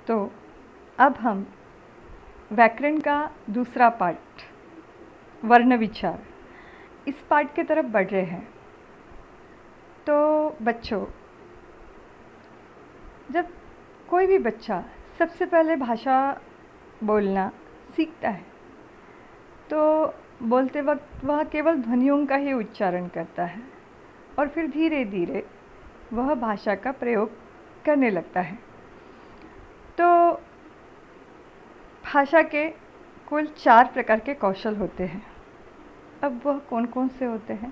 तो अब हम व्याकरण का दूसरा पार्ट वर्ण विचार इस पार्ट की तरफ बढ़ रहे हैं। तो बच्चों, जब कोई भी बच्चा सबसे पहले भाषा बोलना सीखता है तो बोलते वक्त वह केवल ध्वनियों का ही उच्चारण करता है और फिर धीरे धीरे वह भाषा का प्रयोग करने लगता है। तो भाषा के कुल 4 प्रकार के कौशल होते हैं। अब वह कौन कौन से होते हैं?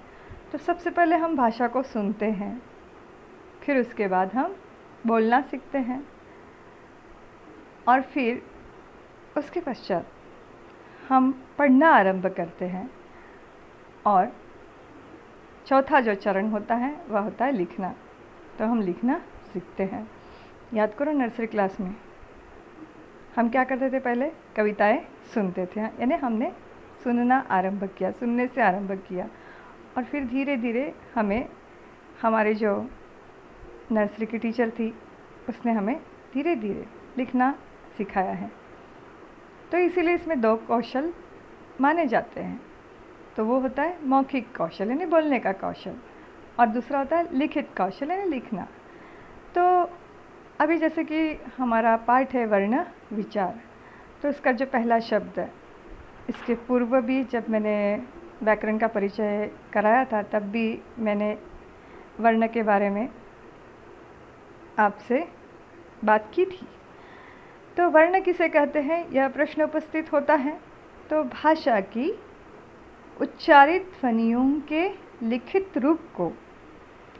तो सबसे पहले हम भाषा को सुनते हैं, फिर उसके बाद हम बोलना सीखते हैं और फिर उसके पश्चात हम पढ़ना आरंभ करते हैं और चौथा जो चरण होता है वह होता है लिखना। तो हम लिखना सीखते हैं। याद करो, नर्सरी क्लास में हम क्या करते थे? पहले कविताएं सुनते थे, यानी हमने सुनना आरंभ किया, सुनने से आरंभ किया और फिर धीरे धीरे हमें हमारे जो नर्सरी की टीचर थी उसने हमें धीरे धीरे लिखना सिखाया है। तो इसीलिए इसमें 2 कौशल माने जाते हैं। तो वो होता है मौखिक कौशल यानी बोलने का कौशल और दूसरा होता है लिखित कौशल यानी लिखना। तो अभी जैसे कि हमारा पाठ है वर्ण विचार, तो इसका जो पहला शब्द है, इसके पूर्व भी जब मैंने व्याकरण का परिचय कराया था तब भी मैंने वर्ण के बारे में आपसे बात की थी। तो वर्ण किसे कहते हैं, यह प्रश्न उपस्थित होता है। तो भाषा की उच्चारित ध्वनियों के लिखित रूप को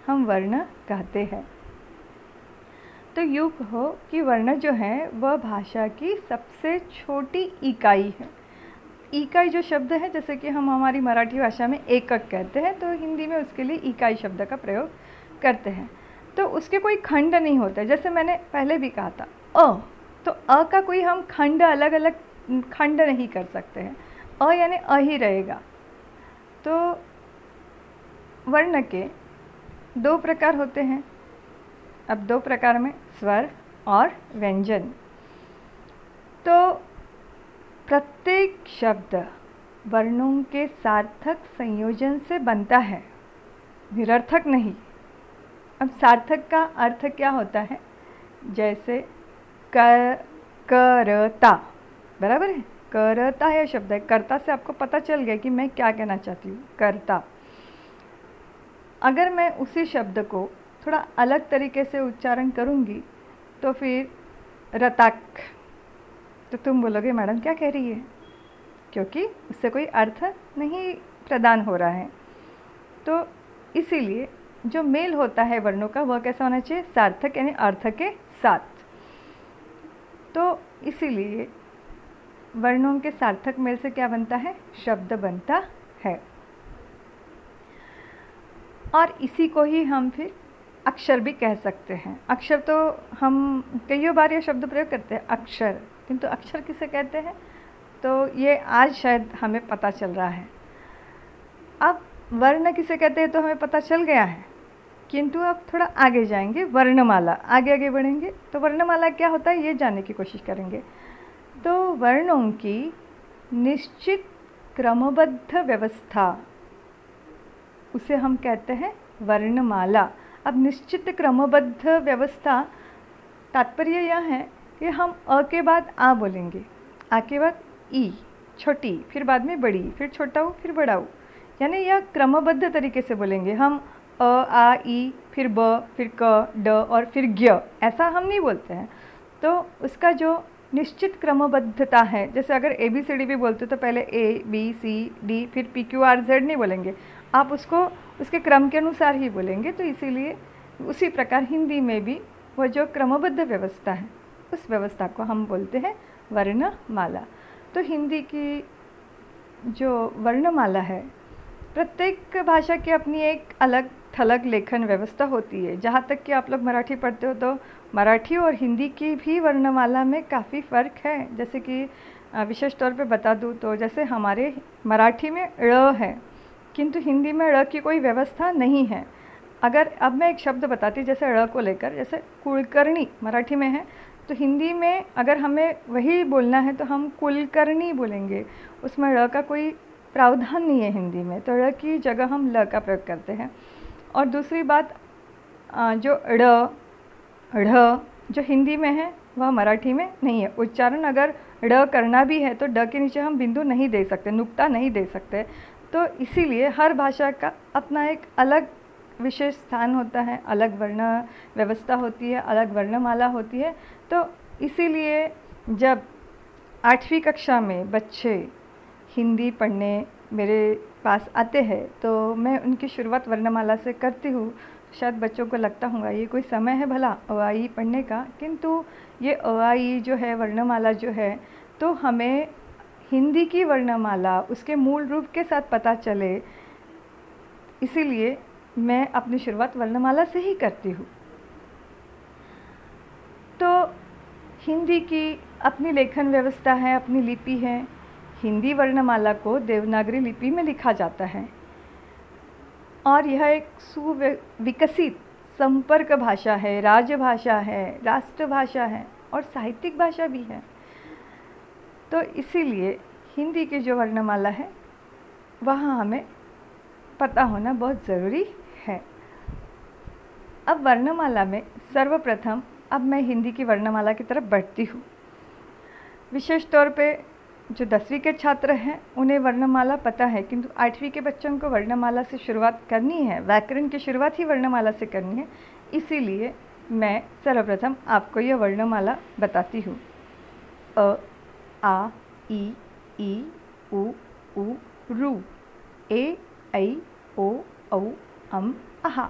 हम वर्ण कहते हैं। तो यूँ कहो कि वर्ण जो है वह भाषा की सबसे छोटी इकाई है। इकाई जो शब्द है, जैसे कि हम हमारी मराठी भाषा में एकक कहते हैं, तो हिंदी में उसके लिए इकाई शब्द का प्रयोग करते हैं। तो उसके कोई खंड नहीं होते। जैसे मैंने पहले भी कहा था तो अ का कोई हम खंड अलग अलग खंड नहीं कर सकते हैं। अ यानी अ ही रहेगा। तो वर्ण के 2 प्रकार होते हैं। अब 2 प्रकार में स्वर और व्यंजन। तो प्रत्येक शब्द वर्णों के सार्थक संयोजन से बनता है, निरर्थक नहीं। अब सार्थक का अर्थ क्या होता है? जैसे करता, बराबर है, करता है शब्द है। कर्ता से आपको पता चल गया कि मैं क्या कहना चाहती हूँ, करता। अगर मैं उसी शब्द को थोड़ा अलग तरीके से उच्चारण करूँगी तो फिर रताक, तो तुम बोलोगे मैडम क्या कह रही है, क्योंकि उससे कोई अर्थ नहीं प्रदान हो रहा है। तो इसीलिए जो मेल होता है वर्णों का वह कैसा होना चाहिए? सार्थक यानी अर्थ के साथ। तो इसीलिए वर्णों के सार्थक मेल से क्या बनता है? शब्द बनता है। और इसी को ही हम फिर अक्षर भी कह सकते हैं। अक्षर तो हम कई बार ये शब्द प्रयोग करते हैं अक्षर, किंतु अक्षर किसे कहते हैं तो ये आज शायद हमें पता चल रहा है। अब वर्ण किसे कहते हैं तो हमें पता चल गया है, किंतु अब थोड़ा आगे जाएंगे, वर्णमाला, आगे आगे बढ़ेंगे तो वर्णमाला क्या होता है ये जानने की कोशिश करेंगे। तो वर्णों की निश्चित क्रमबद्ध व्यवस्था, उसे हम कहते हैं वर्णमाला। अब निश्चित क्रमबद्ध व्यवस्था तात्पर्य यह है कि हम अ के बाद आ बोलेंगे, आ के बाद ई छोटी, फिर बाद में बड़ी, फिर छोटा ऊ, फिर बड़ा ऊ, यानी यह क्रमबद्ध तरीके से बोलेंगे। हम अ आ ई, फिर ब, फिर क ड और फिर ग्य, ऐसा हम नहीं बोलते हैं। तो उसका जो निश्चित क्रमबद्धता है, जैसे अगर ABCD भी बोलते तो पहले ABCD फिर PQRZ नहीं बोलेंगे, आप उसको उसके क्रम के अनुसार ही बोलेंगे। तो इसीलिए उसी प्रकार हिंदी में भी वह जो क्रमबद्ध व्यवस्था है उस व्यवस्था को हम बोलते हैं वर्णमाला। तो हिंदी की जो वर्णमाला है, प्रत्येक भाषा की अपनी एक अलग थलग लेखन व्यवस्था होती है। जहाँ तक कि आप लोग मराठी पढ़ते हो तो मराठी और हिंदी की भी वर्णमाला में काफ़ी फ़र्क है। जैसे कि विशेष तौर पे बता दूँ तो जैसे हमारे मराठी में ळ है, किंतु हिंदी में ळ की कोई व्यवस्था नहीं है। अगर अब मैं एक शब्द बताती, जैसे ळ को लेकर, जैसे कुलकर्णी मराठी में है तो हिंदी में अगर हमें वही बोलना है तो हम कुलकर्णी बोलेंगे, उसमें ड़ का कोई प्रावधान नहीं है हिंदी में, तो ड़ की जगह हम ल का प्रयोग करते हैं। और दूसरी बात, जो ड़ ढ़ जो हिंदी में है वह मराठी में नहीं है। उच्चारण अगर ड़ करना भी है तो ड के नीचे हम बिंदु नहीं दे सकते, नुक्ता नहीं दे सकते। तो इसीलिए हर भाषा का अपना एक अलग विशेष स्थान होता है, अलग वर्ण व्यवस्था होती है, अलग वर्णमाला होती है। तो इसीलिए जब 8वीं कक्षा में बच्चे हिंदी पढ़ने मेरे पास आते हैं तो मैं उनकी शुरुआत वर्णमाला से करती हूँ। शायद बच्चों को लगता होगा ये कोई समय है भला अ आ इ पढ़ने का, किंतु ये अ आ इ जो है वर्णमाला जो है, तो हमें हिंदी की वर्णमाला उसके मूल रूप के साथ पता चले, इसीलिए मैं अपनी शुरुआत वर्णमाला से ही करती हूँ। तो हिंदी की अपनी लेखन व्यवस्था है, अपनी लिपि है। हिंदी वर्णमाला को देवनागरी लिपि में लिखा जाता है और यह एक सुविकसित संपर्क भाषा है, राजभाषा है, राष्ट्रभाषा है और साहित्यिक भाषा भी है। तो इसीलिए हिंदी की जो वर्णमाला है वह हमें पता होना बहुत ज़रूरी है। अब वर्णमाला में सर्वप्रथम अब मैं हिंदी की वर्णमाला की तरफ बढ़ती हूँ। विशेष तौर पे जो 10वीं के छात्र हैं उन्हें वर्णमाला पता है, किंतु 8वीं के बच्चों को वर्णमाला से शुरुआत करनी है, व्याकरण की शुरुआत ही वर्णमाला से करनी है। इसीलिए मैं सर्वप्रथम आपको यह वर्णमाला बताती हूँ। अ आ इ ई उ ऊ रू, ए ऐ ओ औ अम अहा।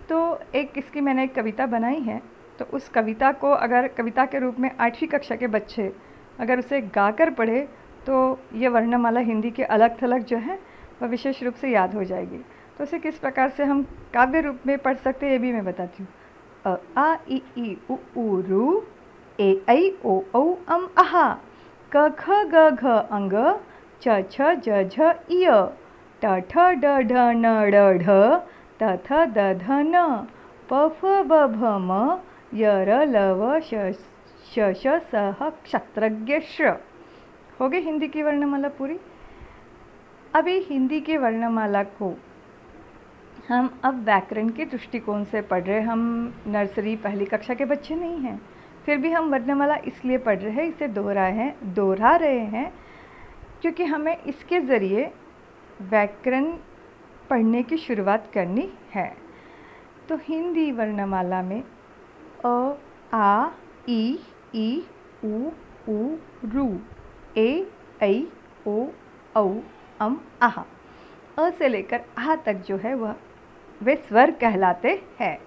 तो एक मैंने एक कविता बनाई है, तो उस कविता को अगर कविता के रूप में 8वीं कक्षा के बच्चे अगर उसे गाकर पढ़े तो ये वर्णमाला हिंदी के अलग थलग जो है वह विशेष रूप से याद हो जाएगी। तो उसे किस प्रकार से हम काव्य रूप में पढ़ सकते हैं ये भी मैं बताती हूँ। अ आ इ ई उ ऊ रू, ए ऐ ओ औ अम अहा, क ख ग घ अंग, च छ ज झ इय, ट ठ ड ढ न ड़ ढ, त थ द ध न, प फ ब भ म, य र ल व श श स ह क्षत्रज्ञ श्र। हो गई हिंदी की वर्णमाला पूरी। अभी हिंदी की वर्णमाला को हम अब व्याकरण के दृष्टिकोण से पढ़ रहे, हम नर्सरी पहली कक्षा के बच्चे नहीं हैं, फिर भी हम वर्णमाला इसलिए पढ़ रहे हैं, इसे दोहरा रहे हैं क्योंकि हमें इसके ज़रिए व्याकरण पढ़ने की शुरुआत करनी है। तो हिंदी वर्णमाला में अ आ इ ई उ ऊ रू, ए ऐ ओ औ अम अहा। अ से लेकर आ तक जो है वह वे स्वर कहलाते हैं।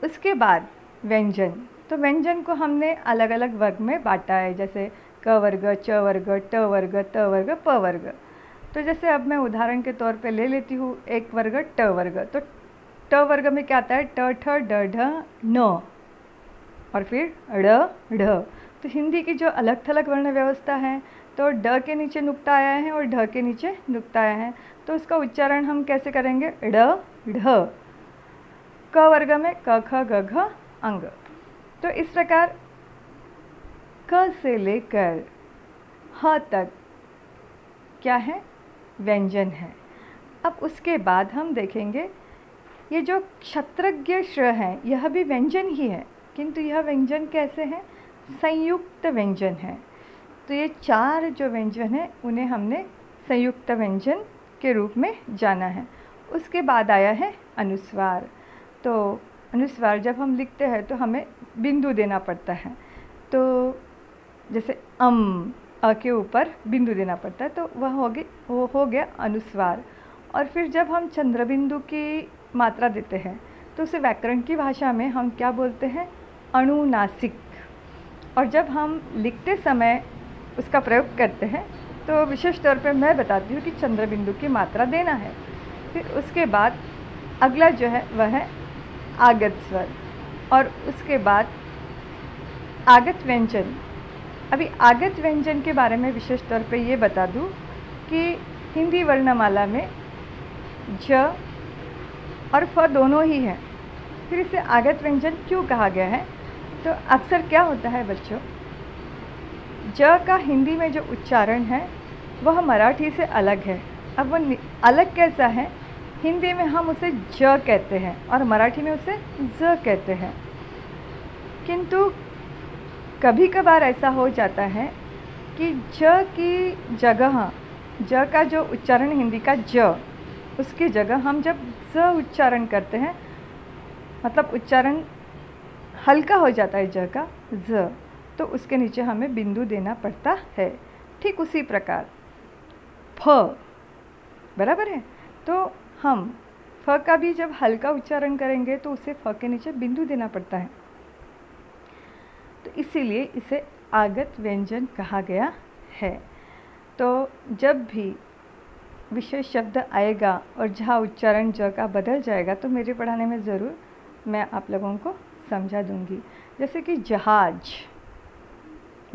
उसके बाद व्यंजन, तो व्यंजन को हमने अलग अलग वर्ग में बांटा है, जैसे क वर्ग, च वर्ग, ट वर्ग, त वर्ग, प वर्ग। तो जैसे अब मैं उदाहरण के तौर पे ले लेती हूँ एक वर्ग ट वर्ग। तो ट वर्ग में क्या आता है, ट ठ ड ढ न और फिर ड़ ढ। तो हिंदी की जो अलग थलग वर्ण व्यवस्था है, तो ड के नीचे नुक्ता आया है और ढ के नीचे नुक्ता आया है, तो उसका उच्चारण हम कैसे करेंगे, ड़ ढ। क वर्ग में क ख ग घ अंग। तो इस प्रकार क से लेकर ह तक क्या है, व्यंजन है। अब उसके बाद हम देखेंगे ये जो क्षत्रज्ञ श्र है यह भी व्यंजन ही है, किंतु यह व्यंजन कैसे है, संयुक्त व्यंजन है। तो ये 4 जो व्यंजन हैं उन्हें हमने संयुक्त व्यंजन के रूप में जाना है। उसके बाद आया है अनुस्वार। तो अनुस्वार जब हम लिखते हैं तो हमें बिंदु देना पड़ता है, तो जैसे अ के ऊपर बिंदु देना पड़ता है, तो वो हो गया अनुस्वार। और फिर जब हम चंद्रबिंदु की मात्रा देते हैं तो उसे व्याकरण की भाषा में हम क्या बोलते हैं, अनुनासिक। और जब हम लिखते समय उसका प्रयोग करते हैं तो विशेष तौर पर मैं बताती हूँ कि चंद्रबिंदु की मात्रा देना है। फिर उसके बाद अगला जो है वह है आगत स्वर, और उसके बाद आगत व्यंजन। अभी आगत व्यंजन के बारे में विशेष तौर पे ये बता दूँ कि हिंदी वर्णमाला में ज और फ दोनों ही हैं। फिर इसे आगत व्यंजन क्यों कहा गया है, तो अक्सर क्या होता है बच्चों, ज का हिंदी में जो उच्चारण है वह मराठी से अलग है। अब वो अलग कैसा है, हिंदी में हम उसे ज कहते हैं और मराठी में उसे ज कहते हैं। किंतु कभी कभार ऐसा हो जाता है कि ज की जगह, ज का जो उच्चारण हिंदी का ज, उसकी जगह हम जब ज उच्चारण करते हैं, मतलब उच्चारण हल्का हो जाता है ज का, ज, तो उसके नीचे हमें बिंदु देना पड़ता है। ठीक उसी प्रकार फ, बराबर है, तो हम फ का भी जब हल्का उच्चारण करेंगे तो उसे फ के नीचे बिंदु देना पड़ता है। तो इसीलिए इसे आगत व्यंजन कहा गया है। तो जब भी विशेष शब्द आएगा और जहाँ उच्चारण ज का बदल जाएगा तो मेरे पढ़ाने में ज़रूर मैं आप लोगों को समझा दूंगी। जैसे कि जहाज,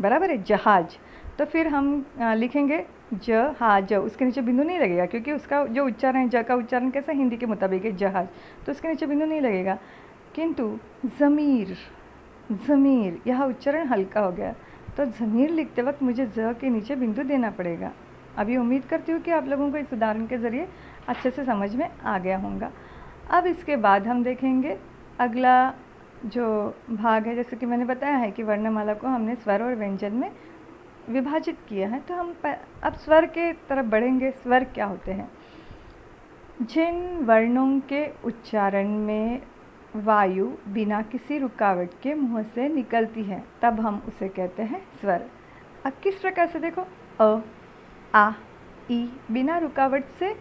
बराबर है, जहाज, तो फिर हम लिखेंगे ज हा ज, उसके नीचे बिंदु नहीं लगेगा क्योंकि उसका जो उच्चारण है, ज का उच्चारण कैसा हिंदी के मुताबिक है जहाज, तो उसके नीचे बिंदु नहीं लगेगा। किंतु ज़मीर, ज़मीर, यह उच्चारण हल्का हो गया, तो ज़मीर लिखते वक्त मुझे ज के नीचे बिंदु देना पड़ेगा। अभी उम्मीद करती हूँ कि आप लोगों को इस उदाहरण के ज़रिए अच्छे से समझ में आ गया होगा। अब इसके बाद हम देखेंगे अगला जो भाग है। जैसे कि मैंने बताया है कि वर्णमाला को हमने स्वर और व्यंजन में विभाजित किया है, तो हम अब स्वर के तरफ बढ़ेंगे। स्वर क्या होते हैं? जिन वर्णों के उच्चारण में वायु बिना किसी रुकावट के मुंह से निकलती है, तब हम उसे कहते हैं स्वर। अब किस प्रकार से देखो, अ, आ, ई, बिना रुकावट से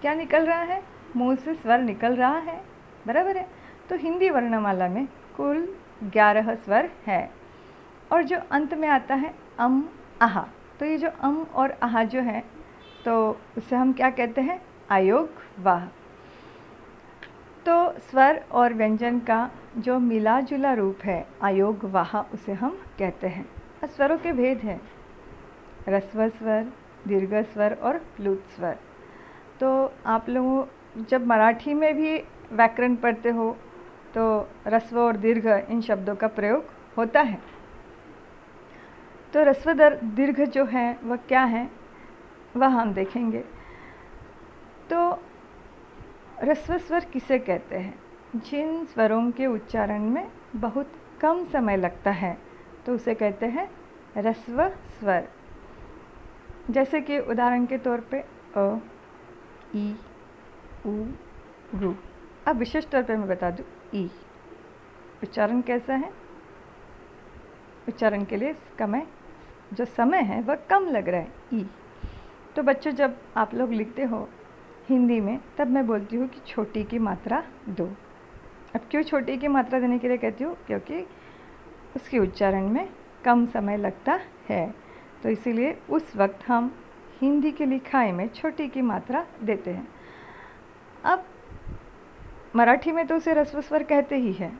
क्या निकल रहा है? मुंह से स्वर निकल रहा है, बराबर है। तो हिंदी वर्णमाला में कुल 11 स्वर है और जो अंत में आता है अम, आहा, तो ये जो अम और आहा जो है, तो उसे हम क्या कहते हैं? आयोग वाह। तो स्वर और व्यंजन का जो मिला जुला रूप है आयोग वाह, उसे हम कहते हैं। स्वरों के भेद हैं, ह्रस्व स्वर, दीर्घ स्वर और प्लुत स्वर। तो आप लोगों जब मराठी में भी व्याकरण पढ़ते हो तो ह्रस्व और दीर्घ इन शब्दों का प्रयोग होता है। तो ह्रस्व दीर्घ जो है वह क्या है, वह हम देखेंगे। तो ह्रस्व स्वर किसे कहते हैं? जिन स्वरों के उच्चारण में बहुत कम समय लगता है तो उसे कहते हैं ह्रस्व स्वर। जैसे कि उदाहरण के तौर पे अ, ई, उ, रू। अब विशेष तौर पे मैं बता दूँ, ई उच्चारण कैसा है? उच्चारण के लिए जो समय है वह कम लग रहा है, ई। तो बच्चों जब आप लोग लिखते हो हिंदी में, तब मैं बोलती हूँ कि छोटी की मात्रा दो। अब क्यों छोटी की मात्रा देने के लिए कहती हूँ? क्योंकि उसके उच्चारण में कम समय लगता है, तो इसीलिए उस वक्त हम हिंदी की लिखाई में छोटी की मात्रा देते हैं। अब मराठी में तो उसे ह्रस्व स्वर कहते ही हैं।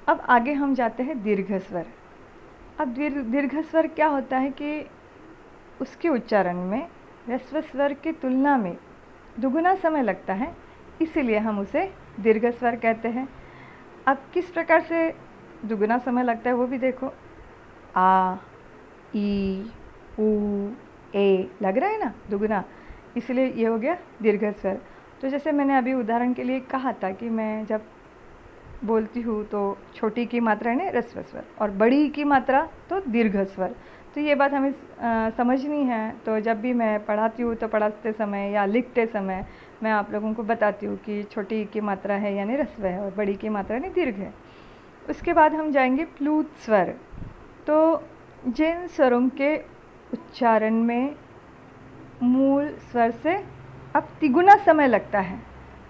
अब आगे हम जाते हैं दीर्घ स्वर। अब दीर्घ स्वर क्या होता है कि उसके उच्चारण में ह्रस्व स्वर की तुलना में दुगुना समय लगता है, इसीलिए हम उसे दीर्घ स्वर कहते हैं। अब किस प्रकार से दुगुना समय लगता है वो भी देखो, आ, ई, उ, ए, लग रहा है ना दुगुना, इसलिए ये हो गया दीर्घ स्वर। तो जैसे मैंने अभी उदाहरण के लिए कहा था कि मैं जब बोलती हूँ तो छोटी की मात्रा है ह्रस्व स्वर और बड़ी की मात्रा तो दीर्घ स्वर। तो ये बात हमें समझनी है। तो जब भी मैं पढ़ाती हूँ तो पढ़ाते समय या लिखते समय मैं आप लोगों को बताती हूँ कि छोटी की मात्रा है यानी ह्रस्व है और बड़ी की मात्रा यानी दीर्घ है। उसके बाद हम जाएंगे प्लुत स्वर। तो जिन स्वरों के उच्चारण में मूल स्वर से अब तिगुना समय लगता है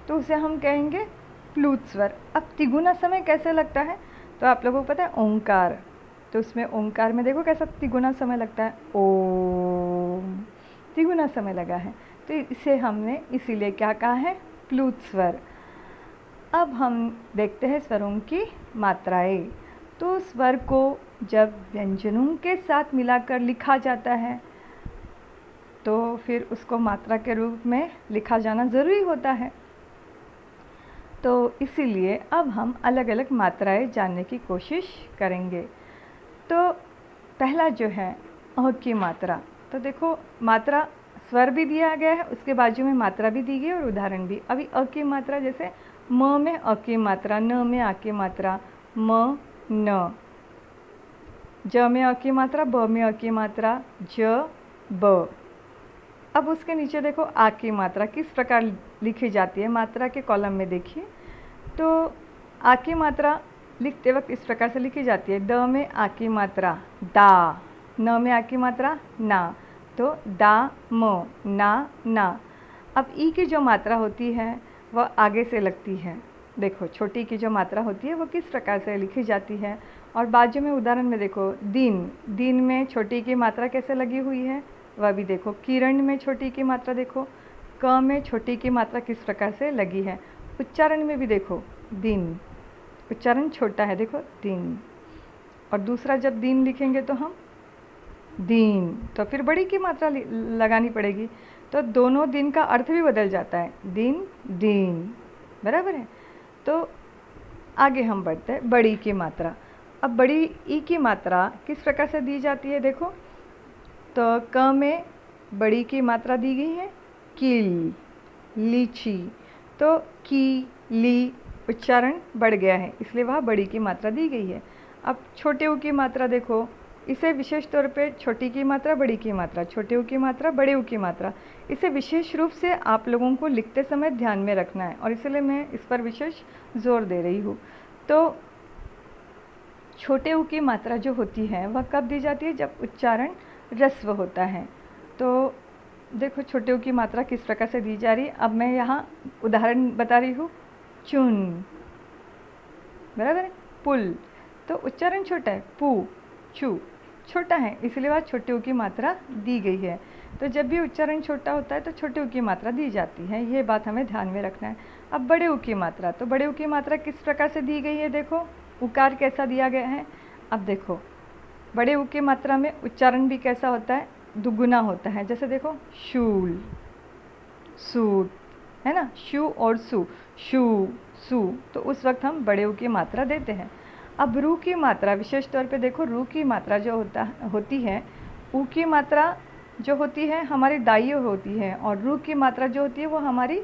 तो उसे हम कहेंगे प्लुत स्वर। अब तिगुना समय कैसे लगता है? तो आप लोगों को पता है ओंकार, तो उसमें ओंकार में देखो कैसा तिगुना समय लगता है, ओम, तिगुना समय लगा है, तो इसे हमने इसीलिए क्या कहा है? प्लुत स्वर। अब हम देखते हैं स्वरों की मात्राएं। तो स्वर को जब व्यंजनों के साथ मिलाकर लिखा जाता है तो फिर उसको मात्रा के रूप में लिखा जाना ज़रूरी होता है। तो इसीलिए अब हम अलग अलग मात्राएं जानने की कोशिश करेंगे। तो पहला जो है अ की मात्रा, तो देखो मात्रा स्वर भी दिया गया है, उसके बाजू में मात्रा भी दी गई और उदाहरण भी। अभी अ की मात्रा जैसे म में अ की मात्रा, न में आ की मात्रा, म न, ज में अ की मात्रा, ब में अ की मात्रा, ज ब। अब उसके नीचे देखो आ की मात्रा किस प्रकार लिखी जाती है, मात्रा के कॉलम में देखिए। तो आ की मात्रा लिखते वक्त इस प्रकार से लिखी जाती है, द में आ की मात्रा दा, न में आ की मात्रा ना, तो दा म ना। अब ई की जो मात्रा होती है वह आगे से लगती है। देखो छोटी की जो मात्रा होती है वो किस प्रकार से लिखी जाती है। और बाजू में उदाहरण में देखो दिन में छोटी की मात्रा कैसे लगी हुई है वह भी देखो। किरण में छोटी की मात्रा देखो, क में छोटी की मात्रा किस प्रकार से लगी है। उच्चारण में भी देखो दिन, उच्चारण छोटा है देखो दिन। और दूसरा जब दिन लिखेंगे तो हम दिन, तो फिर बड़ी की मात्रा लगानी पड़ेगी। तो दोनों दिन का अर्थ भी बदल जाता है, दिन, बराबर है। तो आगे हम बढ़ते हैं बड़ी की मात्रा। अब बड़ी ई की मात्रा किस प्रकार से दी जाती है देखो। तो क में बड़ी की मात्रा दी गई है किल, लीची। तो की ली उच्चारण बढ़ गया है, इसलिए वह बड़ी की मात्रा दी गई है। अब छोटे ऊ की मात्रा देखो, इसे विशेष तौर पे छोटी की मात्रा, बड़ी की मात्रा, छोटे ऊ की मात्रा, बड़े ऊ की मात्रा, इसे विशेष रूप से आप लोगों को लिखते समय ध्यान में रखना है और इसलिए मैं इस पर विशेष जोर दे रही हूँ। तो छोटे ऊ की मात्रा जो होती है वह कब दी जाती है, जब उच्चारण ह्रस्व होता है। तो देखो छोटे ऊ की मात्रा किस प्रकार से दी जा रही है। अब मैं यहाँ उदाहरण बता रही हूँ, चुन, बराबर है, पुल। तो उच्चारण छोटा है, पू, चू, छोटा है, इसलिए वह छोटे ऊ की मात्रा दी गई है। तो जब भी उच्चारण छोटा होता है तो छोटे ऊ की मात्रा दी जाती है, ये बात हमें ध्यान में रखना है। अब बड़े ऊ की मात्रा, तो बड़े ऊ की मात्रा किस प्रकार से दी गई है देखो, उकार कैसा दिया गया है। अब देखो बड़े ऊ की मात्रा में उच्चारण भी कैसा होता है, दुगुना होता है। जैसे देखो शूल, सूट, है ना, शू और सू, शू, सू, तो उस वक्त हम बड़े ऊ की मात्रा देते हैं। अब रू की मात्रा, विशेष तौर पे देखो रू की मात्रा जो होती है, ऊ की मात्रा जो होती है हमारी दाई ओर होती है और रू की मात्रा जो होती है वो हमारी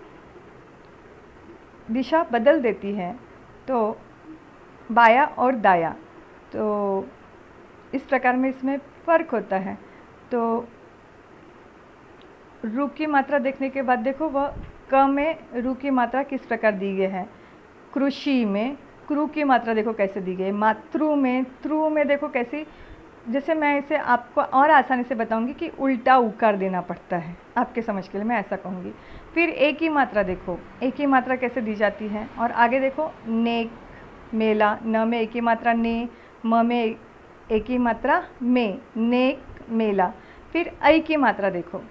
दिशा बदल देती है, तो बाया और दाया। तो इस प्रकार में इसमें फ़र्क होता है। तो रू की मात्रा देखने के बाद देखो वह क में रू की मात्रा किस प्रकार दी गई है। कृषि में क्रू की मात्रा देखो कैसे दी गई है। मातृ में त्रु में देखो कैसी, जैसे मैं इसे आपको और आसानी से बताऊंगी कि उल्टा उकार देना पड़ता है, आपके समझ के लिए मैं ऐसा कहूँगी। फिर ए की मात्रा देखो, ए की मात्रा कैसे दी जाती है। और आगे देखो नेक, मेला, न में ए की मात्रा ने, म में ए की मात्रा में, नेक, मेला। फिर ऐ की मात्रा देखो,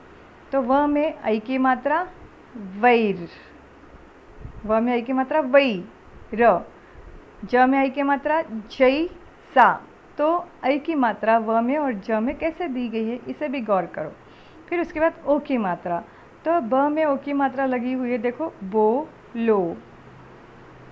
तो व में ऐ की मात्रा वैर, व में ऐ की मात्रा वै र, ज में ऐ की मात्रा जय सा। तो ऐ की मात्रा व में और ज में कैसे दी गई है, इसे भी गौर करो। फिर उसके बाद ओ की मात्रा, तो ब में ओ की मात्रा लगी हुई है देखो, बो लो,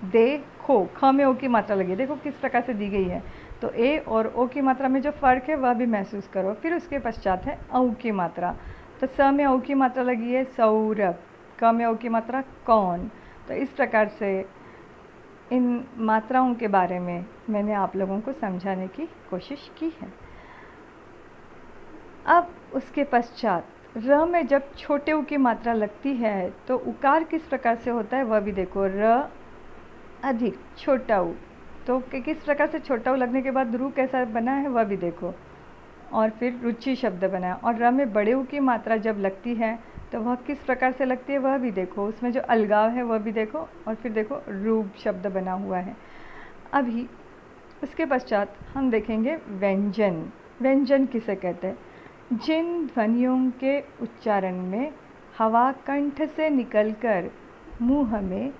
देखो। ख में ओ की मात्रा लगी है, देखो किस प्रकार से दी गई है। तो ए और ओ की मात्रा में जो फ़र्क है वह भी महसूस करो। फिर उसके पश्चात है औ की मात्रा, तो स में औ की मात्रा लगी है सौरभ, क में औ की मात्रा कौन। तो इस प्रकार से इन मात्राओं के बारे में मैंने आप लोगों को समझाने की कोशिश की है। अब उसके पश्चात र में जब छोटे ऊ की मात्रा लगती है तो उकार किस प्रकार से होता है वह भी देखो। र अधिक छोटा ऊ, तो किस प्रकार से छोटा ऊ लगने के बाद रू कैसा बना है वह भी देखो। और फिर रुचि शब्द बना। और र में बड़े ऊ की मात्रा जब लगती है तो वह किस प्रकार से लगती है वह भी देखो, उसमें जो अलगाव है वह भी देखो। और फिर देखो रूप शब्द बना हुआ है। अभी उसके पश्चात हम देखेंगे व्यंजन। व्यंजन किसे कहते हैं, जिन ध्वनियों के उच्चारण में हवा कंठ से निकलकर मुंह में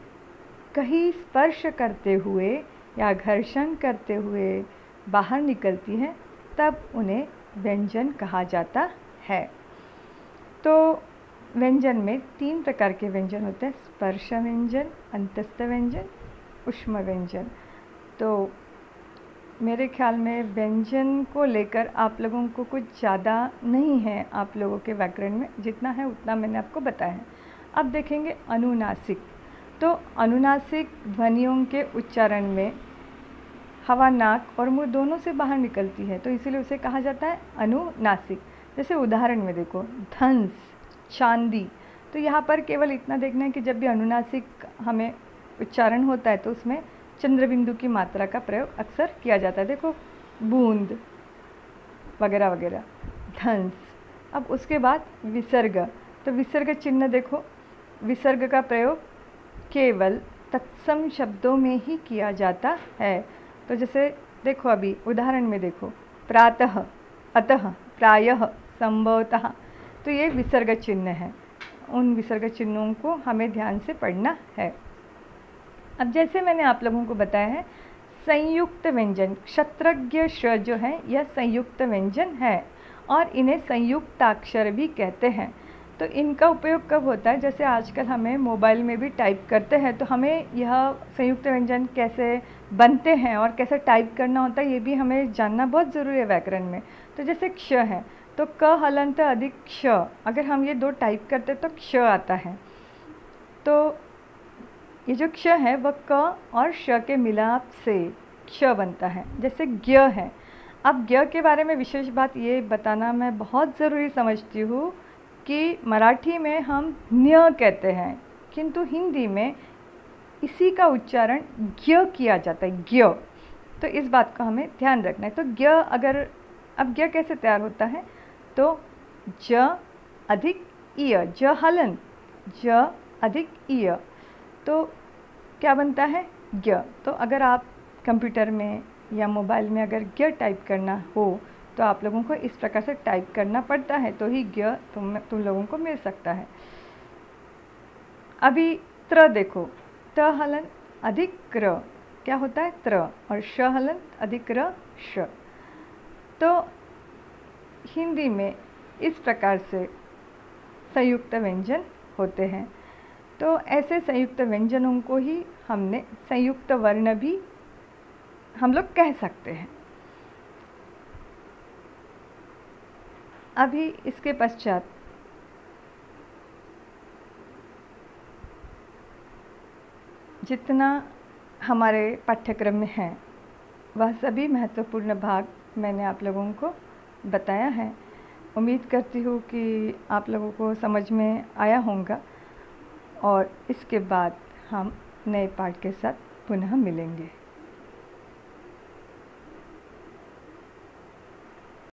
कहीं स्पर्श करते हुए या घर्षण करते हुए बाहर निकलती हैं, तब उन्हें व्यंजन कहा जाता है। तो व्यंजन में 3 प्रकार के व्यंजन होते हैं, स्पर्श व्यंजन, अंतस्थ व्यंजन, ऊष्म व्यंजन। तो मेरे ख्याल में व्यंजन को लेकर आप लोगों को कुछ ज़्यादा नहीं है आप लोगों के व्याकरण में, जितना है उतना मैंने आपको बताया है। अब देखेंगे अनुनासिक। तो अनुनासिक ध्वनियों के उच्चारण में हवा नाक और मुंह दोनों से बाहर निकलती है, तो इसीलिए उसे कहा जाता है अनुनासिक। जैसे उदाहरण में देखो, धंस, चांदी। तो यहाँ पर केवल इतना देखना है कि जब भी अनुनासिक हमें उच्चारण होता है तो उसमें चंद्रबिंदु की मात्रा का प्रयोग अक्सर किया जाता है। देखो, बूंद वगैरह वगैरह, धंस। अब उसके बाद विसर्ग। तो विसर्ग चिन्ह देखो, विसर्ग का प्रयोग केवल तत्सम शब्दों में ही किया जाता है। तो जैसे देखो, अभी उदाहरण में देखो, प्रातः, अतः, प्रायः, संभवतः। तो ये विसर्ग चिन्ह है, उन विसर्ग चिन्हों को हमें ध्यान से पढ़ना है। अब जैसे मैंने आप लोगों को बताया है, संयुक्त व्यंजन, क्षत्रज्ञ श जो है यह संयुक्त व्यंजन है और इन्हें संयुक्ताक्षर भी कहते हैं। तो इनका उपयोग कब होता है, जैसे आजकल हमें मोबाइल में भी टाइप करते हैं तो हमें यह संयुक्त व्यंजन कैसे बनते हैं और कैसे टाइप करना होता है ये भी हमें जानना बहुत ज़रूरी है व्याकरण में। तो जैसे क्ष है तो क हलंत अधिक क्ष, अगर हम ये 2 टाइप करते तो क्ष आता है। तो ये जो क्ष है वह क और श के मिलाप से क्ष बनता है। जैसे ज्ञ है। अब ज्ञ के बारे में विशेष बात ये बताना मैं बहुत ज़रूरी समझती हूँ कि मराठी में हम न्य कहते हैं, किंतु हिंदी में इसी का उच्चारण ज्ञ किया जाता है, ज्ञ। तो इस बात का हमें ध्यान रखना है। तो ज्ञ अगर, अब ज्ञ कैसे तैयार होता है, तो ज अधिक इय, ज हलन, ज अधिक इय, तो क्या बनता है, ज्ञ। तो अगर आप कंप्यूटर में या मोबाइल में अगर ज्ञ टाइप करना हो तो आप लोगों को इस प्रकार से टाइप करना पड़ता है, तो ही ज्ञ तुम लोगों को मिल सकता है। अभी त्र देखो, त हलन अधिक क्र, क्या होता है, त्र, और श हलन अधिक क्र, श। तो हिंदी में इस प्रकार से संयुक्त व्यंजन होते हैं। तो ऐसे संयुक्त व्यंजनों को ही हमने संयुक्त वर्ण भी हम लोग कह सकते हैं। अभी इसके पश्चात जितना हमारे पाठ्यक्रम में है वह सभी महत्वपूर्ण भाग मैंने आप लोगों को बताया है। उम्मीद करती हूँ कि आप लोगों को समझ में आया होगा और इसके बाद हम नए पाठ के साथ पुनः मिलेंगे।